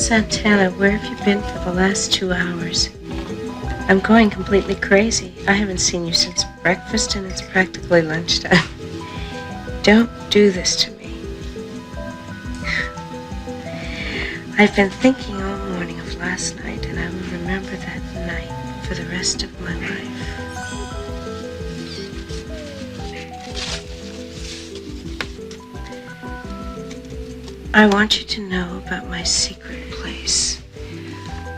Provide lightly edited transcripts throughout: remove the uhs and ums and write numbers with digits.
Santana, where have you been for the last 2 hours? I'm going completely crazy. I haven't seen you since breakfast, and it's practically lunchtime. Don't do this to me. I've been thinking all morning of last night, and I will remember that night for the rest of my life. I want you to know about my secret place.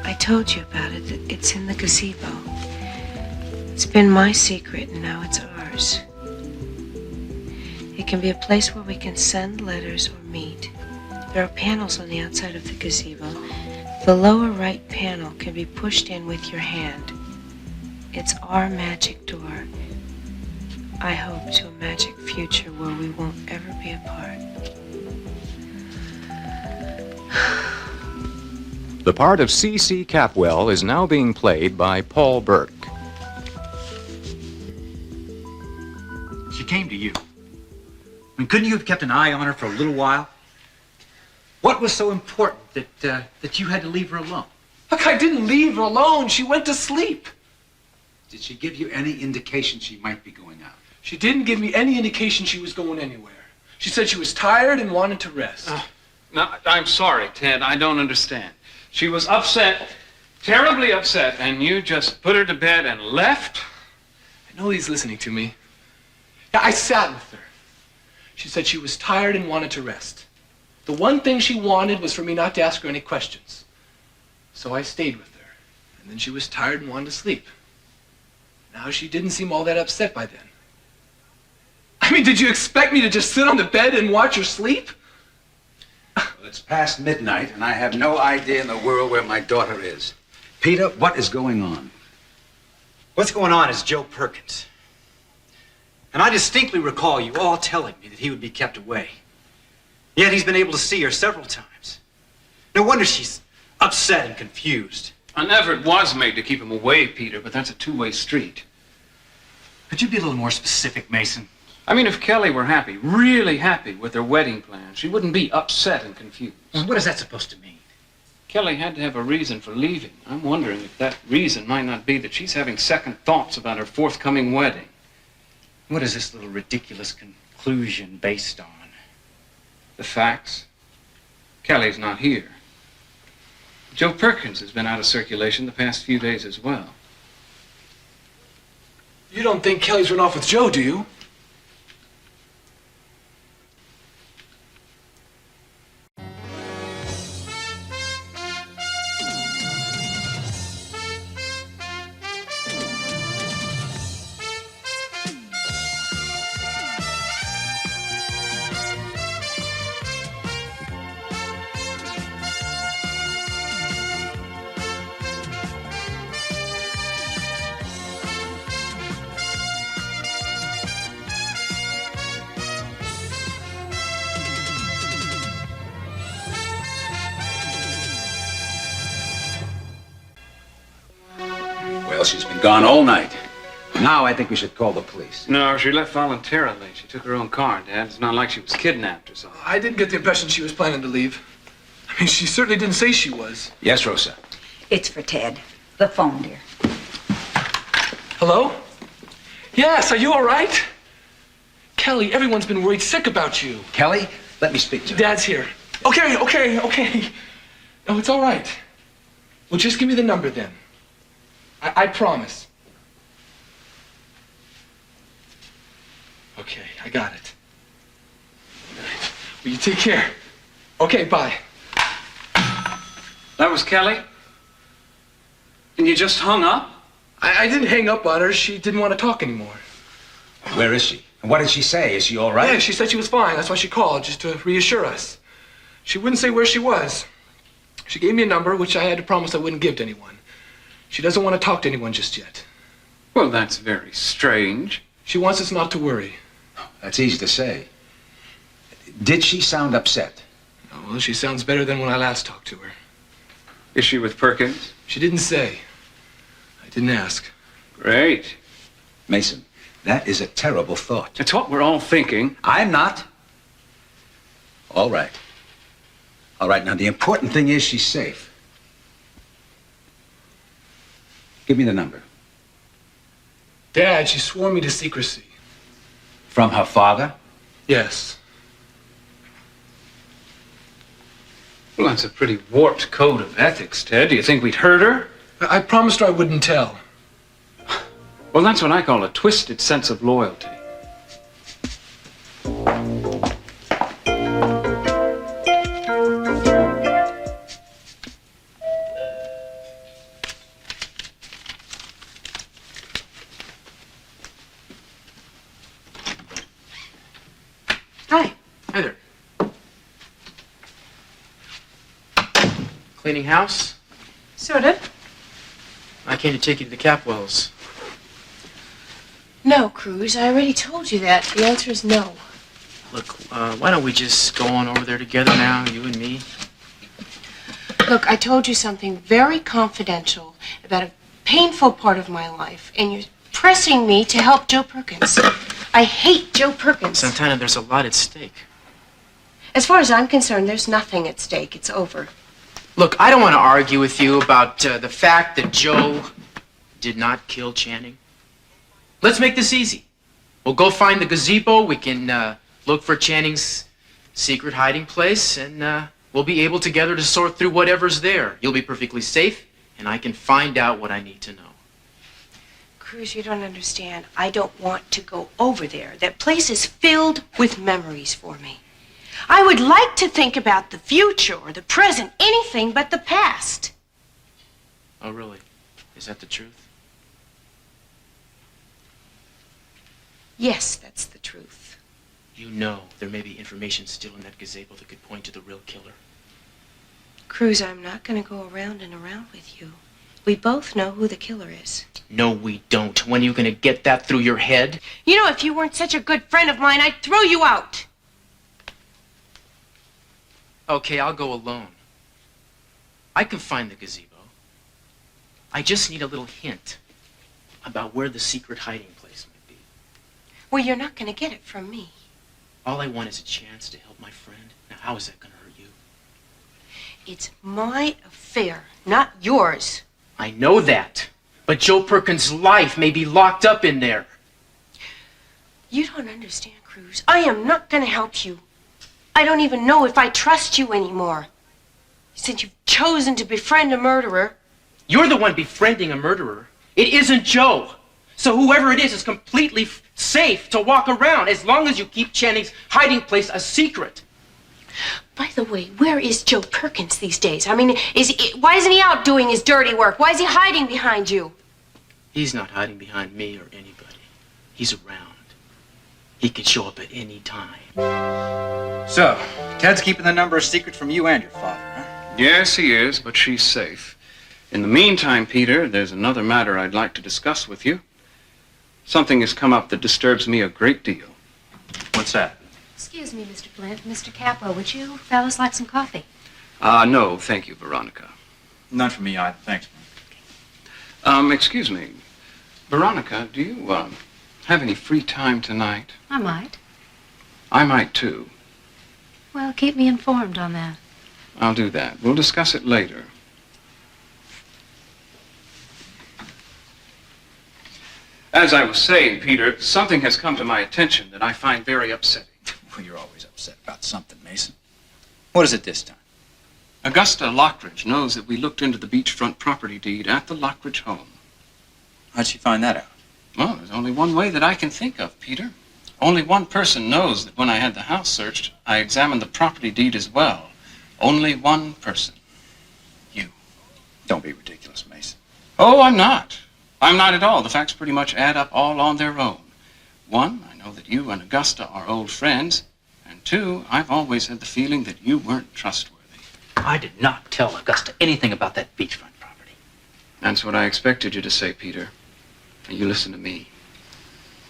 I told you about it. It's in the gazebo. It's been my secret, and now it's ours. It can be a place where we can send letters or meet. There are panels on the outside of the gazebo. The lower right panel can be pushed in with your hand. It's our magic door. I hope to a magic future where we won't ever be apart. The part of C.C. Capwell is now being played by Paul Burke. She came to you. I mean, couldn't you have kept an eye on her for a little while? What was so important that you had to leave her alone? Look, I didn't leave her alone. She went to sleep. Did she give you any indication she might be going out? She didn't give me any indication she was going anywhere. She said she was tired and wanted to rest. No, I'm sorry, Ted. I don't understand. She was upset, terribly upset, and you just put her to bed and left? I know he's listening to me. Yeah, I sat with her. She said she was tired and wanted to rest. The one thing she wanted was for me not to ask her any questions. So I stayed with her. And then she was tired and wanted to sleep. Now she didn't seem all that upset by then. I mean, did you expect me to just sit on the bed and watch her sleep? Well, it's past midnight, and I have no idea in the world where my daughter is. Peter, what is going on? What's going on is Joe Perkins. And I distinctly recall you all telling me that he would be kept away. Yet he's been able to see her several times. No wonder she's upset and confused. An effort was made to keep him away, Peter, but that's a two-way street. Could you be a little more specific, Mason? I mean, if Kelly were happy, really happy with her wedding plans, she wouldn't be upset and confused. Well, what is that supposed to mean? Kelly had to have a reason for leaving. I'm wondering if that reason might not be that she's having second thoughts about her forthcoming wedding. What is this little ridiculous conclusion based on? The facts. Kelly's not here. Joe Perkins has been out of circulation the past few days as well. You don't think Kelly's run off with Joe, do you? Well, she's been gone all night. Now I think we should call the police. No, she left voluntarily. She took her own car, Dad. It's not like she was kidnapped or something. I didn't get the impression she was planning to leave. I mean, she certainly didn't say she was. Yes, Rosa. It's for Ted. The phone, dear. Hello? Yes, are you all right? Kelly, everyone's been worried sick about you. Kelly, let me speak to her. Dad's here. Okay. No, it's all right. Well, just give me the number then. I promise. Okay, I got it. All right. Well, you take care. Okay, bye. That was Kelly? And you just hung up? I didn't hang up on her. She didn't want to talk anymore. Where is she? And what did she say? Is she all right? Yeah, she said she was fine. That's why she called, just to reassure us. She wouldn't say where she was. She gave me a number, which I had to promise I wouldn't give to anyone. She doesn't want to talk to anyone just yet. Well, that's very strange. She wants us not to worry. That's easy to say. Did she sound upset? Oh, well, she sounds better than when I last talked to her. Is she with Perkins? She didn't say. I didn't ask. Great. Mason, that is a terrible thought. It's what we're all thinking. I'm not. All right. All right, now the important thing is she's safe. Give me the number. Dad, she swore me to secrecy. From her father? Yes. Well, that's a pretty warped code of ethics, Ted. Do you think we'd hurt her? I promised her I wouldn't tell. Well, that's what I call a twisted sense of loyalty. Hi. Hi there. Cleaning house? Sort of. I came to take you to the Capwells. No, Cruz. I already told you that. The answer is no. Look, why don't we just go on over there together now, you and me? Look, I told you something very confidential about a painful part of my life, and you're pressing me to help Joe Perkins. I hate Joe Perkins. Santana, there's a lot at stake. As far as I'm concerned, there's nothing at stake. It's over. Look, I don't want to argue with you about the fact that Joe did not kill Channing. Let's make this easy. We'll go find the gazebo. We can look for Channing's secret hiding place, and we'll be able together to sort through whatever's there. You'll be perfectly safe, and I can find out what I need to know. Cruz, you don't understand. I don't want to go over there. That place is filled with memories for me. I would like to think about the future or the present, anything but the past. Oh, really? Is that the truth? Yes, that's the truth. You know there may be information still in that gazebo that could point to the real killer. Cruz, I'm not going to go around and around with you. We both know who the killer is. No, we don't. When are you going to get that through your head? You know, if you weren't such a good friend of mine, I'd throw you out. Okay, I'll go alone. I can find the gazebo. I just need a little hint about where the secret hiding place might be. Well, you're not going to get it from me. All I want is a chance to help my friend. Now, how is that going to hurt you? It's my affair, not yours. I know that. But Joe Perkins' life may be locked up in there. You don't understand, Cruz. I am not going to help you. I don't even know if I trust you anymore. Since you've chosen to befriend a murderer. You're the one befriending a murderer. It isn't Joe. So whoever it is completely safe to walk around as long as you keep Channing's hiding place a secret. By the way, where is Joe Perkins these days? I mean, why isn't he out doing his dirty work? Why is he hiding behind you? He's not hiding behind me or anybody. He's around. He can show up at any time. So, Ted's keeping the number a secret from you and your father, huh? Yes, he is, but she's safe. In the meantime, Peter, there's another matter I'd like to discuss with you. Something has come up that disturbs me a great deal. What's that? Excuse me, Mr. Flint. Mr. Capwell, would you fellas like some coffee? No, thank you, Veronica. None for me either, thanks. Excuse me. Veronica, do you, have any free time tonight? I might. I might, too. Well, keep me informed on that. I'll do that. We'll discuss it later. As I was saying, Peter, something has come to my attention that I find very upsetting. Well, you're always upset about something, Mason. What is it this time? Augusta Lockridge knows that we looked into the beachfront property deed at the Lockridge home. How'd she find that out? Well, there's only one way that I can think of, Peter. Only one person knows that when I had the house searched, I examined the property deed as well. Only one person. You. Don't be ridiculous, Mason. Oh, I'm not. I'm not at all. The facts pretty much add up all on their own. One, I know that you and Augusta are old friends. And two, I've always had the feeling that you weren't trustworthy. I did not tell Augusta anything about that beachfront property. That's what I expected you to say, Peter. Now, you listen to me.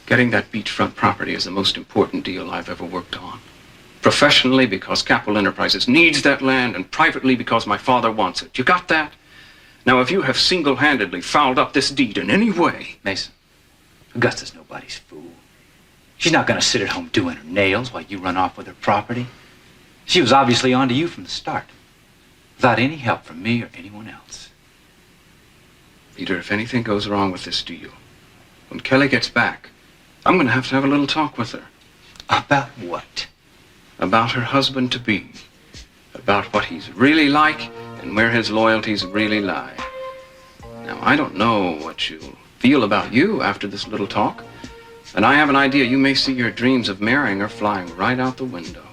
Getting that beachfront property is the most important deal I've ever worked on. Professionally, because Capital Enterprises needs that land, and privately, because my father wants it. You got that? Now, if you have single-handedly fouled up this deed in any way... Mason, Augusta's nobody's fool. She's not going to sit at home doing her nails while you run off with her property. She was obviously onto you from the start. without any help from me or anyone else. Peter, if anything goes wrong with this deal, when Kelly gets back, I'm going to have a little talk with her. About what? About her husband-to-be. About what he's really like and where his loyalties really lie. Now, I don't know what she'll feel about you after this little talk, and I have an idea you may see your dreams of marrying her flying right out the window.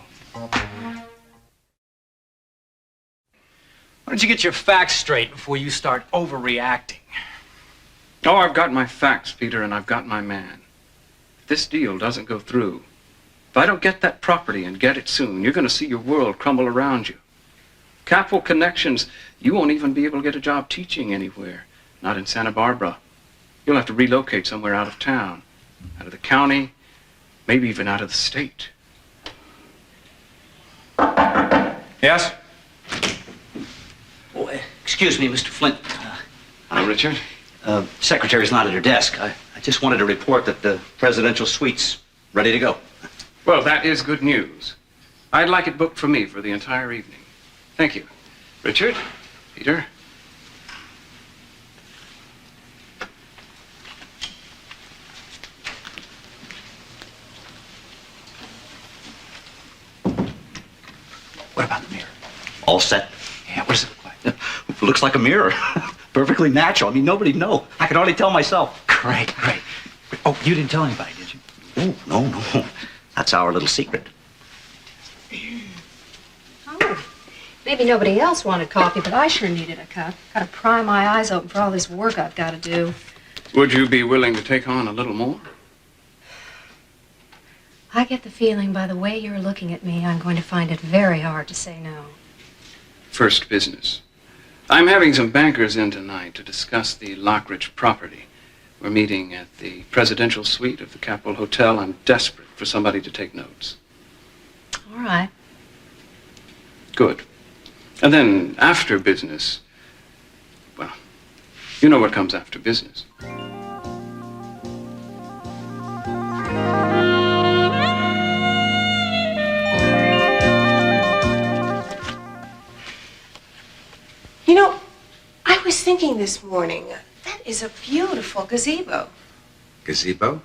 Why don't you get your facts straight before you start overreacting? Oh, I've got my facts, Peter, and I've got my man. If this deal doesn't go through, if I don't get that property and get it soon, you're going to see your world crumble around you. Capwell connections, you won't even be able to get a job teaching anywhere. Not in Santa Barbara. You'll have to relocate somewhere out of town, out of the county, maybe even out of the state. Yes? Oh, excuse me, Mr. Flint. Hi, Richard. Secretary's not at her desk. I just wanted to report that the presidential suite's ready to go. Well, that is good news. I'd like it booked for me for the entire evening. Thank you. Richard? Peter? What about the mirror? All set? Yeah, what does it look like? Looks like a mirror. Perfectly natural. I mean, nobody'd know. I could hardly tell myself. Great, great. Oh, you didn't tell anybody, did you? Oh, no. That's our little secret. Oh, maybe nobody else wanted coffee, but I sure needed a cup. Got to pry my eyes open for all this work I've got to do. Would you be willing to take on a little more? I get the feeling by the way you're looking at me, I'm going to find it very hard to say no. First business. I'm having some bankers in tonight to discuss the Lockridge property. We're meeting at the presidential suite of the Capitol Hotel. I'm desperate for somebody to take notes. All right. Good. And then after business, well, you know what comes after business. You know, I was thinking this morning, that is a beautiful gazebo. Gazebo?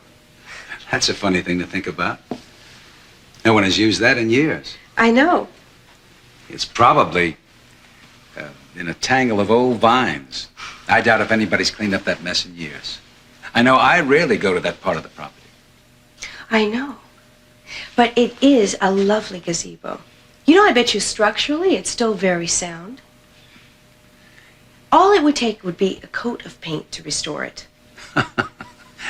That's a funny thing to think about. No one has used that in years. I know. It's probably in a tangle of old vines. I doubt if anybody's cleaned up that mess in years. I know I rarely go to that part of the property. I know. But it is a lovely gazebo. You know, I bet you structurally it's still very sound. All it would take would be a coat of paint to restore it.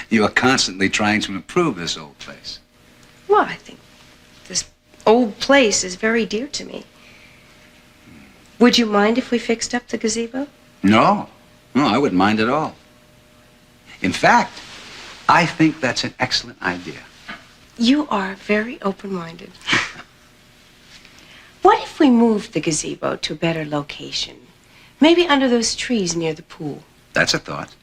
You are constantly trying to improve this old place. Well, I think this old place is very dear to me. Would you mind if we fixed up the gazebo? No, I wouldn't mind at all. In fact, I think that's an excellent idea. You are very open-minded. What if we moved the gazebo to a better location? Maybe under those trees near the pool. That's a thought.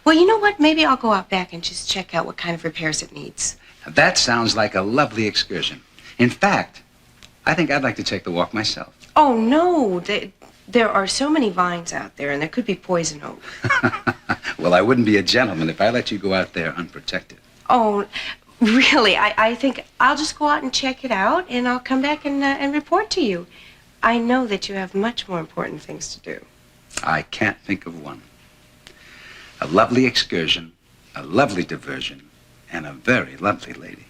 Well, you know what? Maybe I'll go out back and just check out what kind of repairs it needs. That sounds like a lovely excursion. In fact, I think I'd like to take the walk myself. Oh, no. There are so many vines out there, and there could be poison oak. Well, I wouldn't be a gentleman if I let you go out there unprotected. Oh, really? I think I'll just go out and check it out, and I'll come back and report to you. I know that you have much more important things to do. I can't think of one. A lovely excursion, a lovely diversion, and a very lovely lady.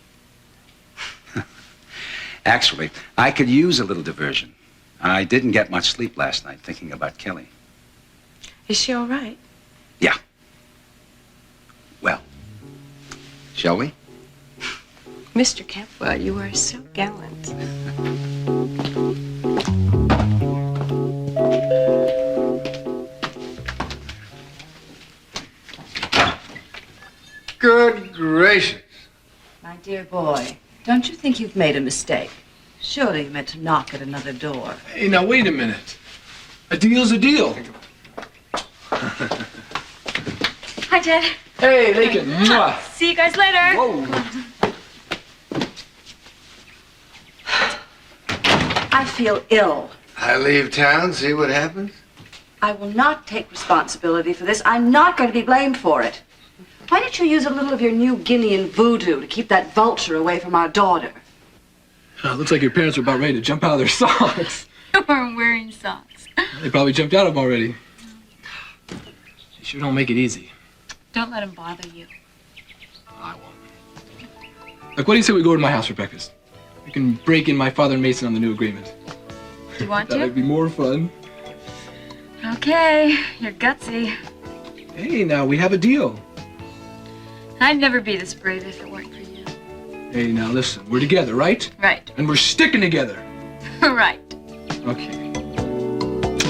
Actually, I could use a little diversion. I didn't get much sleep last night thinking about Kelly. Is she all right? Yeah. Well, shall we? Mr. Capwell, you are so gallant. Good gracious. My dear boy, don't you think you've made a mistake? Surely you meant to knock at another door. Hey, now wait a minute. A deal's a deal. Hi, Ted. Hey, Lincoln. Mwah. See you guys later. Whoa. I feel ill. I leave town, see what happens? I will not take responsibility for this. I'm not going to be blamed for it. Why don't you use a little of your New Guinean voodoo to keep that vulture away from our daughter? Looks like your parents are about ready to jump out of their socks. You weren't wearing socks. They probably jumped out of them already. You sure don't make it easy. Don't let them bother you. I won't. Look, what do you say we go to my house for breakfast? We can break in my father and Mason on the new agreement. You want to? That'd be more fun. Okay, you're gutsy. Hey, now, we have a deal. I'd never be this brave if it weren't for you. Hey, now, listen. We're together, right? Right. And we're sticking together. Right. Okay.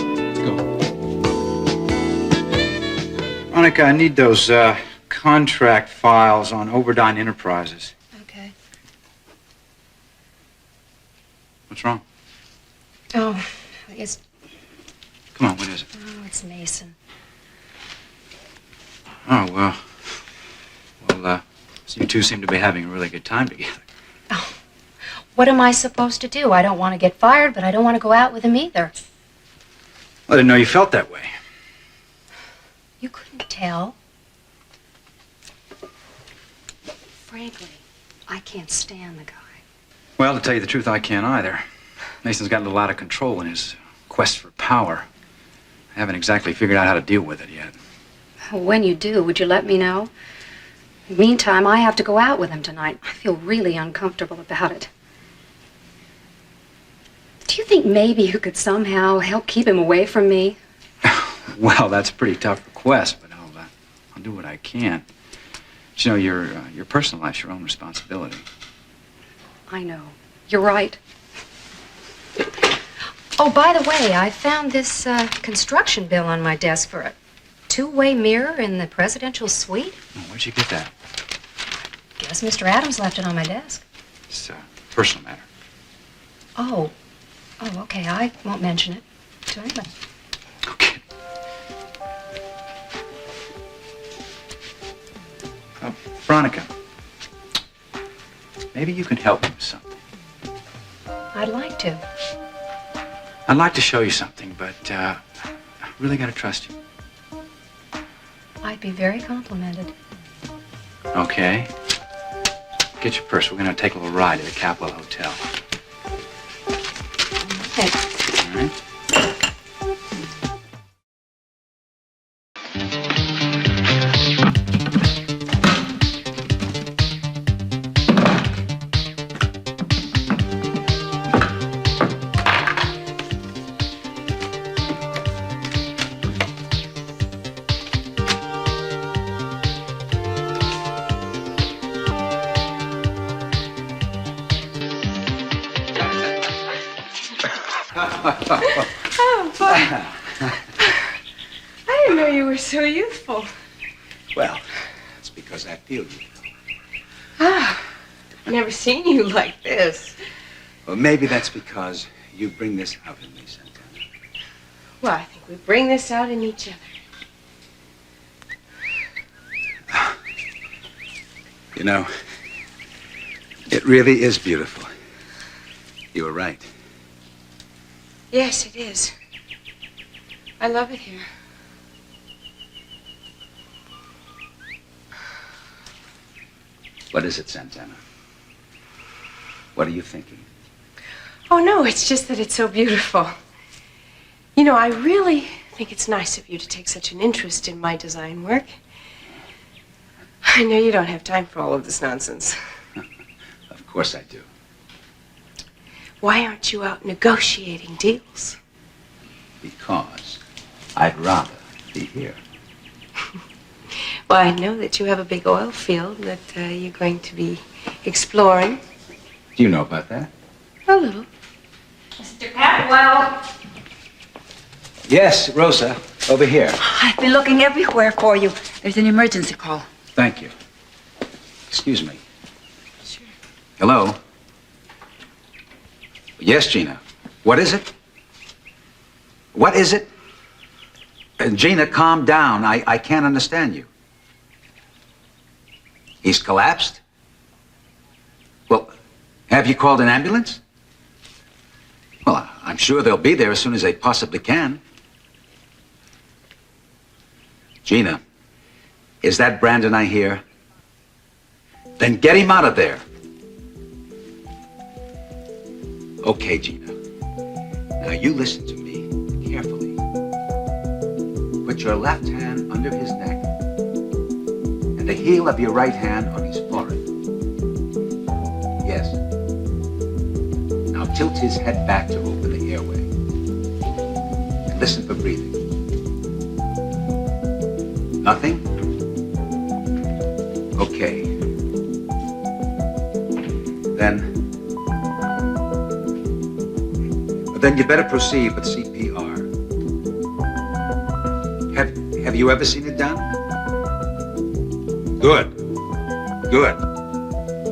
Let's go. Monica, I need those contract files on Oberdine Enterprises. Okay. What's wrong? Oh, I guess. Come on, what is it? Oh, it's Mason. Oh, well, so you two seem to be having a really good time together. Oh, what am I supposed to do? I don't want to get fired, but I don't want to go out with him either. I didn't know you felt that way. You couldn't tell. Frankly, I can't stand the guy. Well, to tell you the truth, I can't either. Mason's got a little out of control in his quest for power. I haven't exactly figured out how to deal with it yet. When you do, would you let me know? Meantime, I have to go out with him tonight. I feel really uncomfortable about it. Do you think maybe you could somehow help keep him away from me? Well, that's a pretty tough request, but I'll do what I can. But, you know, your personal life's your own responsibility. I know. You're right. Oh, by the way, I found this construction bill on my desk for a two-way mirror in the presidential suite. Oh, where'd you get that? Guess Mr. Adams left it on my desk. It's a personal matter. Oh, okay. I won't mention it to anybody. Okay. Veronica, maybe you can help me with something. I'd like to. I'd like to show you something, but I really got to trust you. I'd be very complimented. Okay. Get your purse. We're going to take a little ride to the Capitol Hotel. Okay. All right? Oh, boy. I didn't know you were so youthful. Well, it's because I feel you. Ah, I've never seen you like this. Well, maybe that's because you bring this out in me, Santana. Well, I think we bring this out in each other. You know, it really is beautiful. You were right. Yes, it is. I love it here. What is it, Santana? What are you thinking? Oh, no, it's just that it's so beautiful. You know, I really think it's nice of you to take such an interest in my design work. I know you don't have time for all of this nonsense. Of course I do. Why aren't you out negotiating deals? Because I'd rather be here. Well, I know that you have a big oil field that you're going to be exploring. Do you know about that? A little. Mr. Catwell. Yes, Rosa, over here. I've been looking everywhere for you. There's an emergency call. Thank you. Excuse me. Sure. Hello? Yes, Gina. What is it? What is it? Gina, calm down. I can't understand you. He's collapsed? Well, have you called an ambulance? Well, I'm sure they'll be there as soon as they possibly can. Gina, is that Brandon I hear? Then get him out of there. Okay, Gina. Now you listen to me carefully. Put your left hand under his neck and the heel of your right hand on his forehead. Yes. Now tilt his head back to open the airway. And listen for breathing. Nothing? Okay. Then you better proceed with CPR. Have you ever seen it done? Good. Good.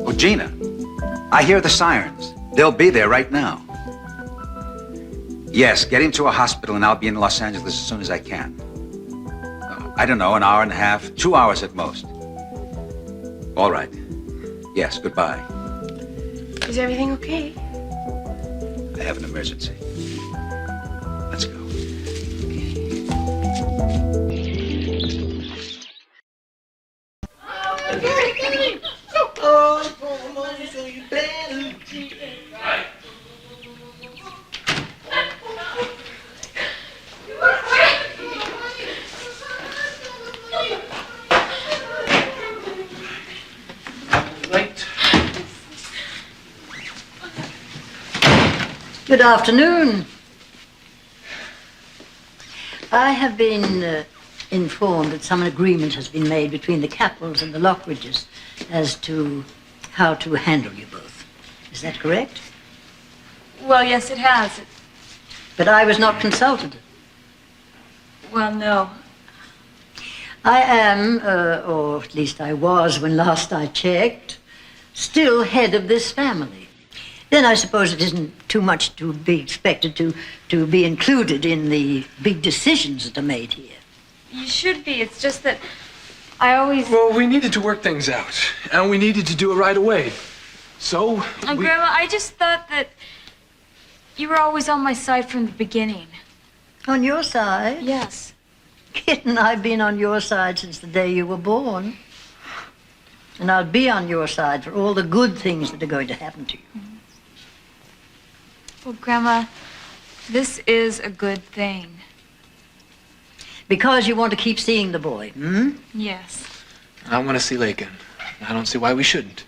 Oh, Gina, I hear the sirens. They'll be there right now. Yes, get him to a hospital and I'll be in Los Angeles as soon as I can. I don't know, an hour and a half, 2 hours at most. All right. Yes, goodbye. Is everything okay? I have an emergency. Let's go. Good afternoon. I have been informed that some agreement has been made between the Capples and the Lockridges as to how to handle you both. Is that correct? Well, yes, it has. But I was not consulted. Well, no. I am, or at least I was when last I checked, still head of this family. Then I suppose it isn't too much to be expected to be included in the big decisions that are made here. You should be. It's just that I always... Well, we needed to work things out, and we needed to do it right away. So, Grandma, I just thought that you were always on my side from the beginning. On your side? Yes. Kitten, I've been on your side since the day you were born. And I'll be on your side for all the good things that are going to happen to you. Well, Grandma, this is a good thing. Because you want to keep seeing the boy, hmm? Yes. I want to see Lakin. I don't see why we shouldn't.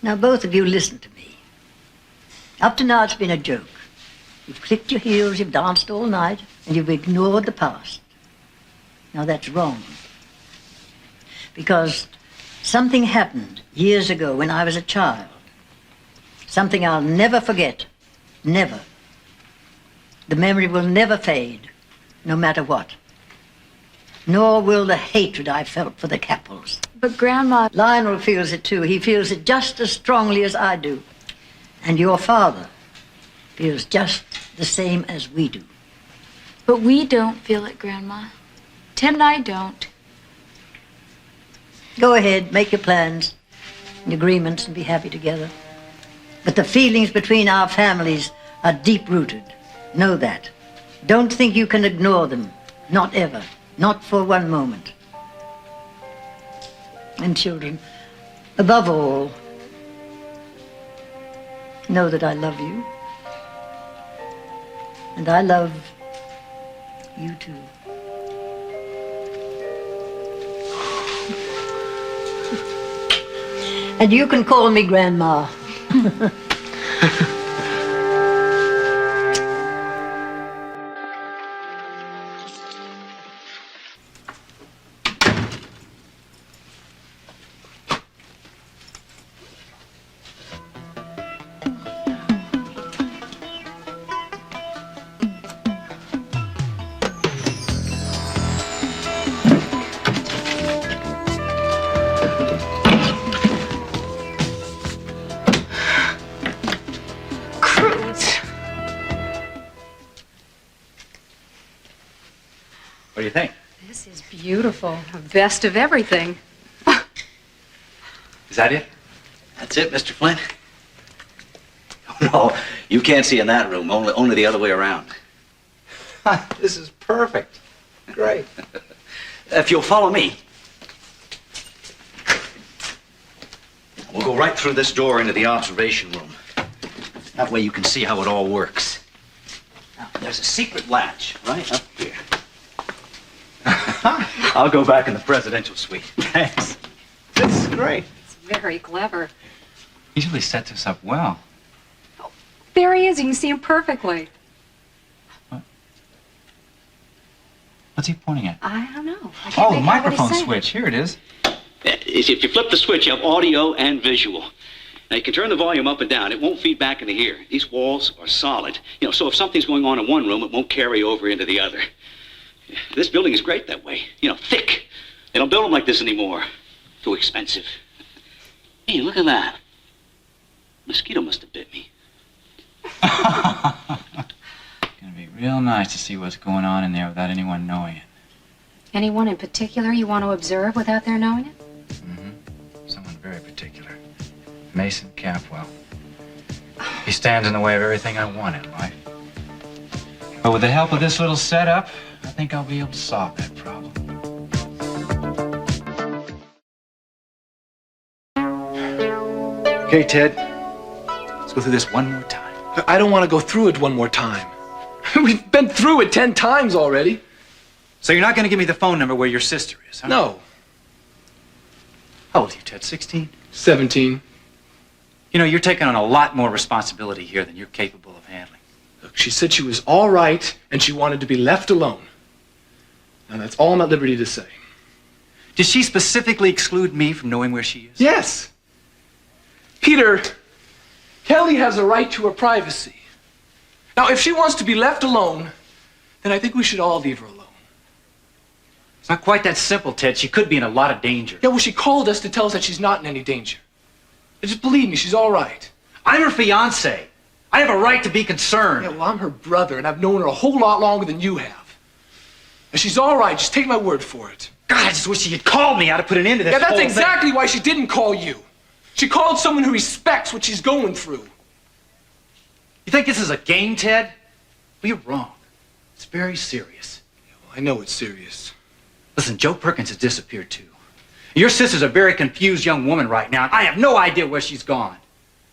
Now, both of you listen to me. Up to now, it's been a joke. You've clicked your heels, you've danced all night, and you've ignored the past. Now, that's wrong. Because something happened years ago when I was a child. Something I'll never forget. Never. The memory will never fade, no matter what. Nor will the hatred I felt for the Capples. But, Grandma... Lionel feels it, too. He feels it just as strongly as I do. And your father feels just the same as we do. But we don't feel it, Grandma. Tim and I don't. Go ahead, make your plans and agreements and be happy together. But the feelings between our families are deep-rooted. Know that. Don't think you can ignore them. Not ever. Not for one moment. And children, above all, know that I love you. And I love you too. And you can call me Grandma. What do you think? This is beautiful. The best of everything. Is that it? That's it, Mr. Flynn. No, you can't see in that room, only the other way around. This is perfect. Great. If you'll follow me, we'll go right through this door into the observation room. That way you can see how it all works. Now, there's a secret latch right up here. I'll go back in the presidential suite. Thanks. This is great. It's very clever. He's really set this up well. There he is. You can see him perfectly. What's he pointing at? I don't know. I can't Oh, make out what he's microphone saying. switch. Here it is. If you flip the switch, you have audio and visual. Now, you can turn the volume up and down. It won't feed back into here. These walls are solid. So if something's going on in one room, it won't carry over into the other. This building is great that way. Thick. They don't build them like this anymore. Too expensive. Hey, look at that. Mosquito must have bit me. Gonna be real nice to see what's going on in there without anyone knowing it. Anyone in particular you want to observe without their knowing it? Someone very particular. Mason Capwell. He stands in the way of everything I want in life. But with the help of this little setup, I think I'll be able to solve that problem. Okay, Ted. Let's go through this one more time. I don't want to go through it one more time. We've been through it 10 times already. So you're not going to give me the phone number where your sister is, huh? No. How old are you, Ted? 16? 17. You're taking on a lot more responsibility here than you're capable of handling. Look, she said she was all right and she wanted to be left alone. Now, that's all I'm at liberty to say. Did she specifically exclude me from knowing where she is? Yes. Peter, Kelly has a right to her privacy. Now, if she wants to be left alone, then I think we should all leave her alone. It's not quite that simple, Ted. She could be in a lot of danger. Yeah, well, she called us to tell us that she's not in any danger. Just believe me, she's all right. I'm her fiancé. I have a right to be concerned. Yeah, well, I'm her brother, and I've known her a whole lot longer than you have. And she's all right. Just take my word for it. God, I just wish she had called me. I'd have put an end to this Yeah, that's whole exactly why she didn't call you. She called someone who respects what she's going through. You think this is a game, Ted? Well, you're wrong. It's very serious. Yeah, well, I know it's serious. Listen, Joe Perkins has disappeared, too. Your sister's a very confused young woman right now, and I have no idea where she's gone.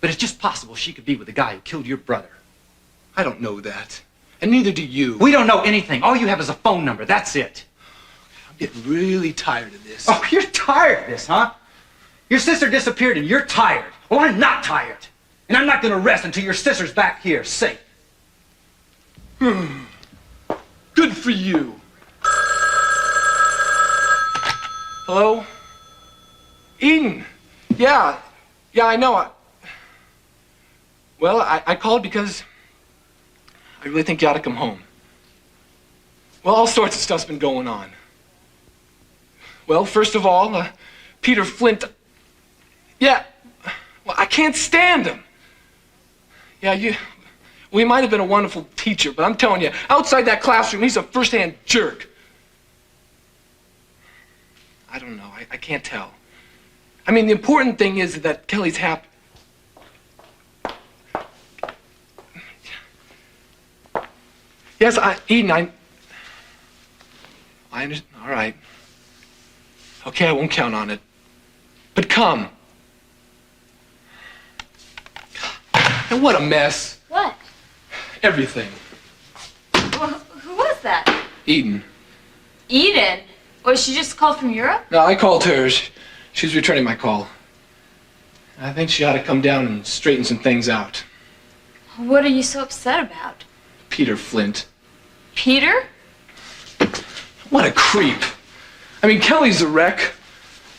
But it's just possible she could be with the guy who killed your brother. I don't know that. And neither do you. We don't know anything. All you have is a phone number. That's it. I'm getting really tired of this. Oh, you're tired of this, huh? Your sister disappeared and you're tired. Well, I'm not tired. And I'm not going to rest until your sister's back here, safe. Good for you. Hello? Eden. Yeah, I know. I called because I really think you ought to come home. Well, all sorts of stuff's been going on. Well, first of all, Peter Flint. Yeah, well, I can't stand him. Yeah, we might have been a wonderful teacher, but I'm telling you, outside that classroom, he's a first-hand jerk. I don't know. I can't tell. I mean, the important thing is that Kelly's happy. Yes, Eden, I understand. All right. Okay, I won't count on it. But come. And what a mess. What? Everything. Well, who was that? Eden. Eden? Was she just called from Europe? No, I called her. She's returning my call. I think she ought to come down and straighten some things out. What are you so upset about? Peter Flint. Peter? What a creep. I mean, Kelly's a wreck.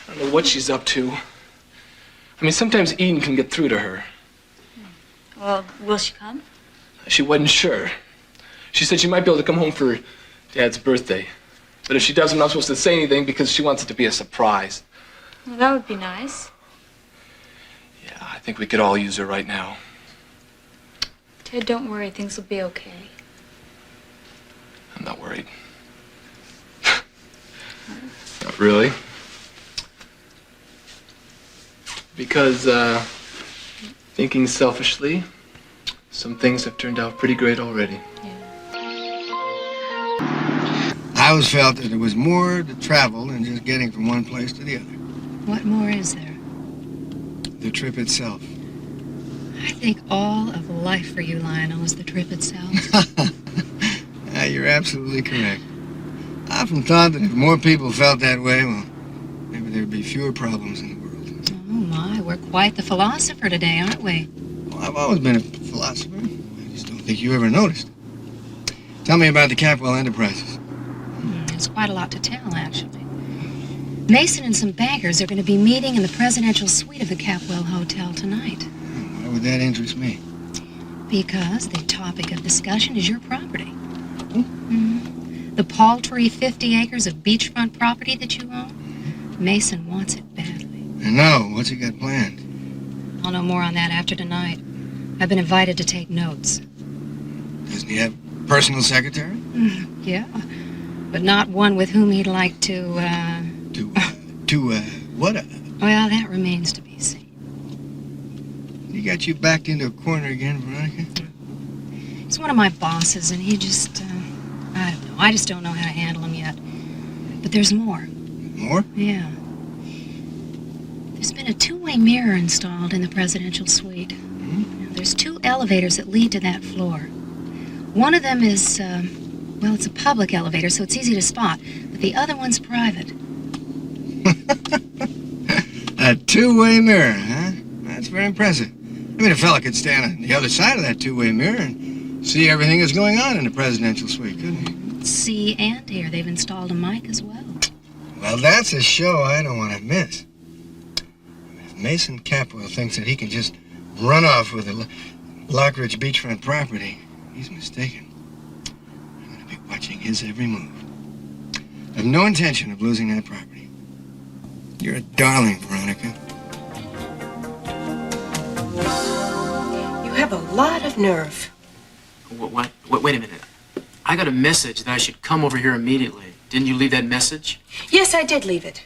I don't know what she's up to. I mean, sometimes Eden can get through to her. Well, will she come? She wasn't sure. She said she might be able to come home for Dad's birthday. But if she does, I'm not supposed to say anything because she wants it to be a surprise. Well, that would be nice. Yeah, I think we could all use her right now. Ted, don't worry. Things will be okay. I'm not worried. Not really. Because, thinking selfishly, Some things have turned out pretty great already. I always felt that there was more to travel than just getting from one place to the other. What more is there? The trip itself. I think all of life for you, Lionel, is the trip itself. You're absolutely correct. I often thought that if more people felt that way, well, maybe there'd be fewer problems in the world. Oh, my, we're quite the philosopher today, aren't we? Well, I've always been a philosopher. I just don't think you ever noticed. Tell me about the Capwell Enterprises. There's quite a lot to tell, actually. Mason and some bankers are going to be meeting in the presidential suite of the Capwell Hotel tonight. Why would that interest me? Because the topic of discussion is your property. The paltry 50 acres of beachfront property that you own. Mason wants it badly. And no, what's he got planned? I'll know more on that after tonight. I've been invited to take notes. Doesn't he have a personal secretary? Yeah, but not one with whom he'd like to, what? Well, that remains to be seen. He got you backed into a corner again, Veronica? He's one of my bosses, and he just, I don't know. I just don't know how to handle him yet. But there's more. More? Yeah. There's been a two-way mirror installed in the presidential suite. Now, there's 2 elevators that lead to that floor. One of them is, well, it's a public elevator, so it's easy to spot. But the other one's private. A two-way mirror, huh? That's very impressive. I mean, a fella could stand on the other side of that two-way mirror and see everything that's going on in the presidential suite, couldn't he? See and hear. They've installed a mic as well. Well, that's a show I don't want to miss. If Mason Capwell thinks that he can just run off with a Lockridge beachfront property, he's mistaken. I'm going to be watching his every move. I have no intention of losing that property. You're a darling, Veronica. You have a lot of nerve. What? Wait a minute. I got a message that I should come over here immediately. Didn't you leave that message? Yes, I did leave it.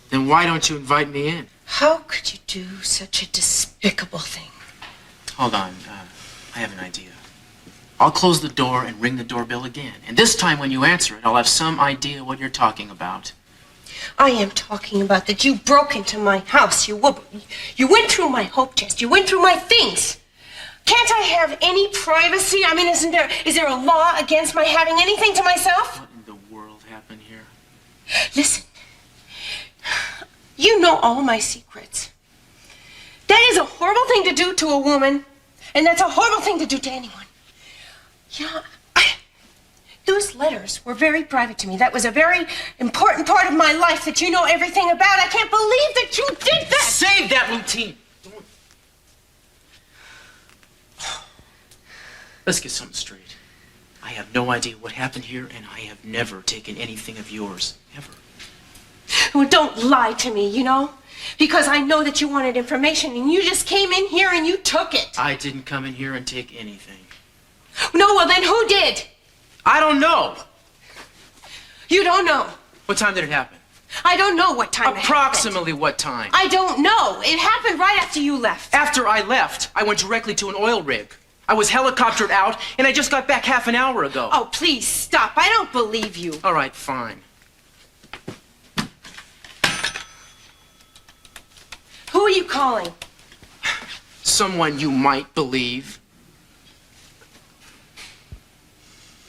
Then why don't you invite me in? How could you do such a despicable thing? Hold on. I have an idea. I'll close the door and ring the doorbell again. And this time when you answer it, I'll have some idea what you're talking about. I am talking about that you broke into my house. You went through my hope chest. You went through my things. Can't I have any privacy? I mean, is there a law against my having anything to myself? What in the world happened here? Listen, you know all my secrets. That is a horrible thing to do to a woman, and that's a horrible thing to do to anyone. You know, those letters were very private to me. That was a very important part of my life that you know everything about. I can't believe that you did that. Save that routine. Let's get something straight. I have no idea what happened here, and I have never taken anything of yours, ever. Well, don't lie to me, you know? Because I know that you wanted information, and you just came in here and you took it. I didn't come in here and take anything. No, well then who did? I don't know. You don't know. What time did it happen? I don't know what time Approximately what time? I don't know. It happened right after you left. After I left, I went directly to an oil rig. I was helicoptered out, and I just got back half an hour ago. Oh, please stop. I don't believe you. All right, fine. Who are you calling? Someone you might believe.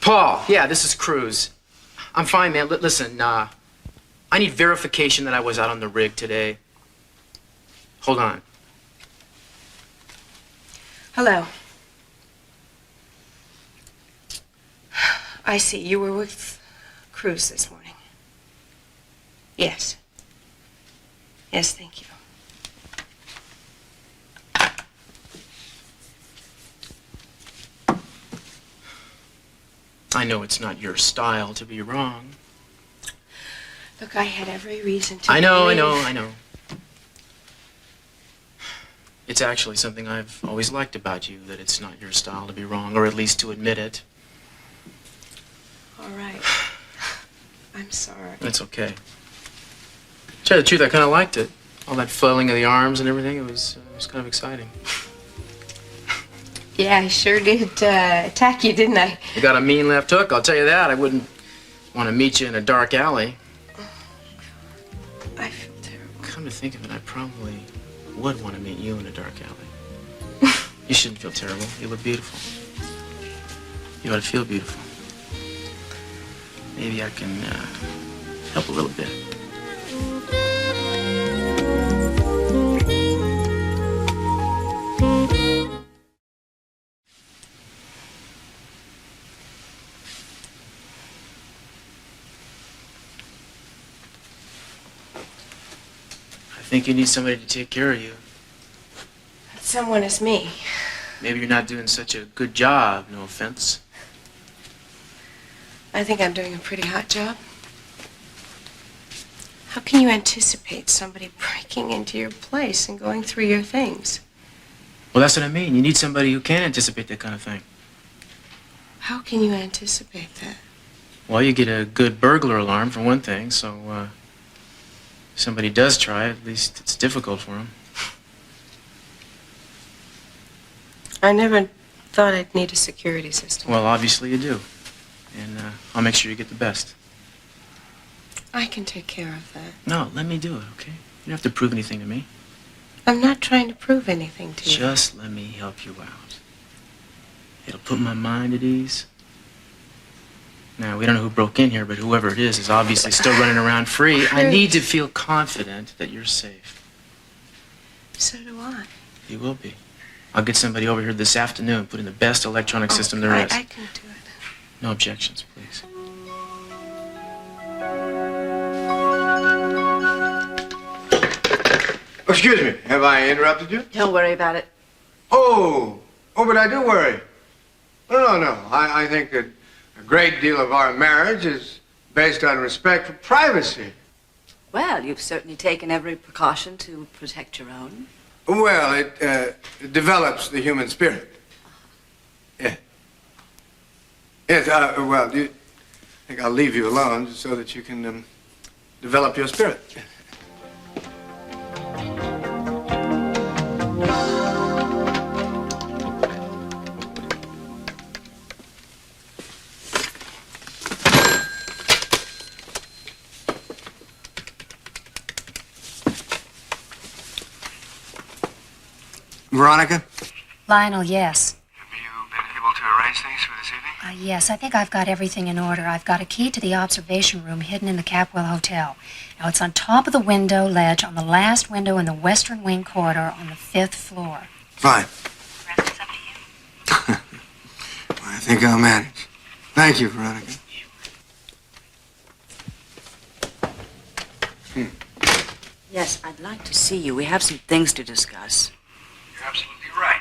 Paul, yeah, this is Cruz. I'm fine, man. Listen, I need verification that I was out on the rig today. Hold on. Hello. I see. You were with Cruz this morning. Yes. Yes, thank you. I know it's not your style to be wrong. Look, I had every reason to I know. believe- It's actually something I've always liked about you, that it's not your style to be wrong, or at least to admit it. All right. I'm sorry. That's okay. To tell you the truth, I kind of liked it. All that flailing of the arms and everything, it was kind of exciting. Yeah, I sure did attack you, didn't I? You got a mean left hook, I'll tell you that. I wouldn't want to meet you in a dark alley. I feel terrible. Come to think of it, I probably would want to meet you in a dark alley. You shouldn't feel terrible. You look beautiful. You ought to feel beautiful. Maybe I can help a little bit. I think you need somebody to take care of you. That someone is me. Maybe you're not doing such a good job, no offense. I think I'm doing a pretty hot job. How can you anticipate somebody breaking into your place and going through your things? Well, that's what I mean. You need somebody who can anticipate that kind of thing. How can you anticipate that? Well, you get a good burglar alarm, for one thing, so if somebody does try, at least it's difficult for them. I never thought I'd need a security system. Well, obviously you do. And I'll make sure you get the best. I can take care of that. No, let me do it, okay? You don't have to prove anything to me. I'm not trying to prove anything to you. Just let me help you out. It'll put my mind at ease. Now, we don't know who broke in here, but whoever it is obviously still running around free. I need to feel confident that you're safe. So do I. You will be. I'll get somebody over here this afternoon, put in the best electronic system there is. I can do it. No objections, please. Excuse me, have I interrupted you? Don't worry about it. Oh, but I do worry. No. I think that a great deal of our marriage is based on respect for privacy. Well, you've certainly taken every precaution to protect your own. Well, it develops the human spirit. Yeah. Yes, well, I think I'll leave you alone so that you can develop your spirit. Veronica? Lionel, yes. Have you been able to arrange things for this evening? Yes, I think I've got everything in order. I've got a key to the observation room hidden in the Capwell Hotel. Now, it's on top of the window ledge on the last window in the western wing corridor on the 5th floor. Fine. The rest is up to you. I think I'll manage. Thank you, Veronica. Yes, I'd like to see you. We have some things to discuss. You're absolutely right.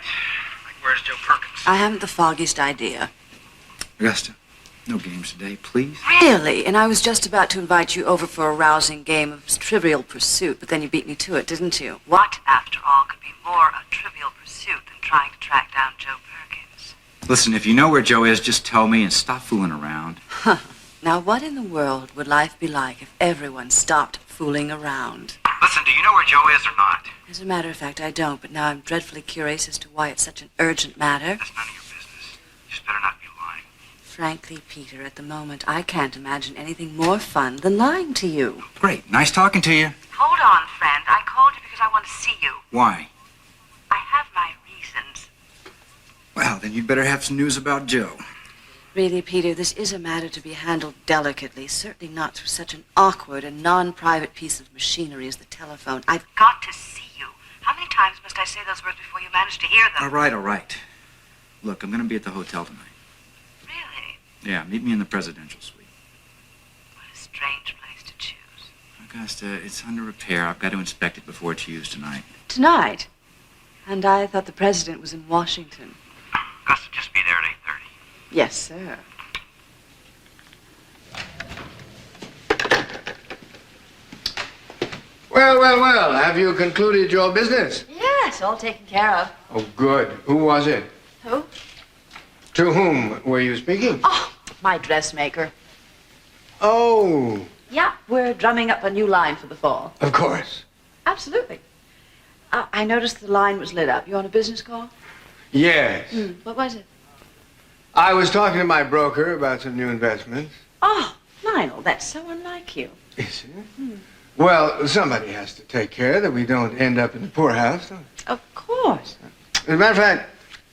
Like, where's Joe Perkins? I haven't the foggiest idea. Augusta, no games today, please. Really? And I was just about to invite you over for a rousing game of Trivial Pursuit, but then you beat me to it, didn't you? What, after all, could be more a trivial pursuit than trying to track down Joe Perkins? Listen, if you know where Joe is, just tell me and stop fooling around. Now, what in the world would life be like if everyone stopped fooling around? Listen, do you know where Joe is or not? As a matter of fact, I don't, but now I'm dreadfully curious as to why it's such an urgent matter. That's none of your business. You just better not be lying. Frankly, Peter, at the moment, I can't imagine anything more fun than lying to you. Great, nice talking to you. Hold on, friend. I called you because I want to see you. Why? I have my reasons. Well, then you'd better have some news about Joe. Really, Peter, this is a matter to be handled delicately, certainly not through such an awkward and non-private piece of machinery as the telephone. I've got to see you. How many times must I say those words before you manage to hear them? All right. Look, I'm going to be at the hotel tonight. Really? Yeah, meet me in the presidential suite. What a strange place to choose. Augusta, it's under repair. I've got to inspect it before it's used tonight. Tonight? And I thought the president was in Washington. Augusta, just be there at 8:30. Yes, sir. Well, have you concluded your business? Yes, all taken care of. Oh, good. Who was it? Who? To whom were you speaking? Oh, my dressmaker. Oh, Yeah, we're drumming up a new line for the fall. of course. Absolutely. I noticed the line was lit up. You on a business call? Yes. What was it? I was talking to my broker about some new investments. Oh, Lionel, that's so unlike you. Is it? Well, somebody has to take care that we don't end up in the poorhouse. Of course. As a matter of fact,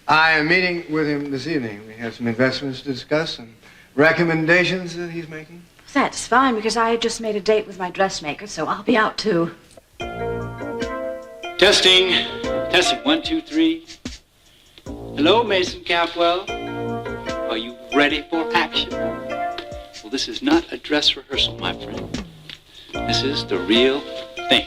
I am meeting with him this evening. We have some investments to discuss and recommendations that he's making. That's fine, because I just made a date with my dressmaker, so I'll be out too. Testing. Testing. 1, 2, 3. Hello, Mason Capwell. Are you ready for action? Well, this is not a dress rehearsal, my friend. This is the real thing.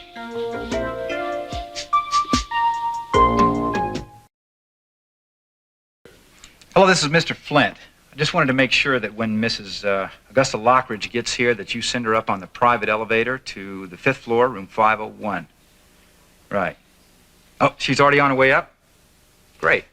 Hello, this is Mr. Flint. I just wanted to make sure that when Mrs. Augusta Lockridge gets here that you send her up on the private elevator to the 5th floor, room 501. Right. Oh, she's already on her way up? Great.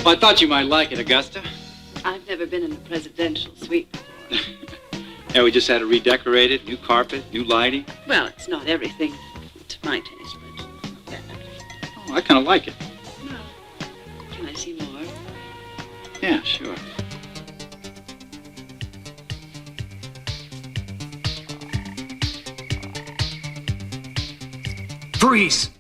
Well, I thought you might like it, Augusta. I've never been in a presidential suite before. Yeah, we just had it redecorated, new carpet, new lighting. Well, it's not everything to my taste, but not bad. Oh, I kind of like it. No. Can I see more? Yeah, sure. Freeze!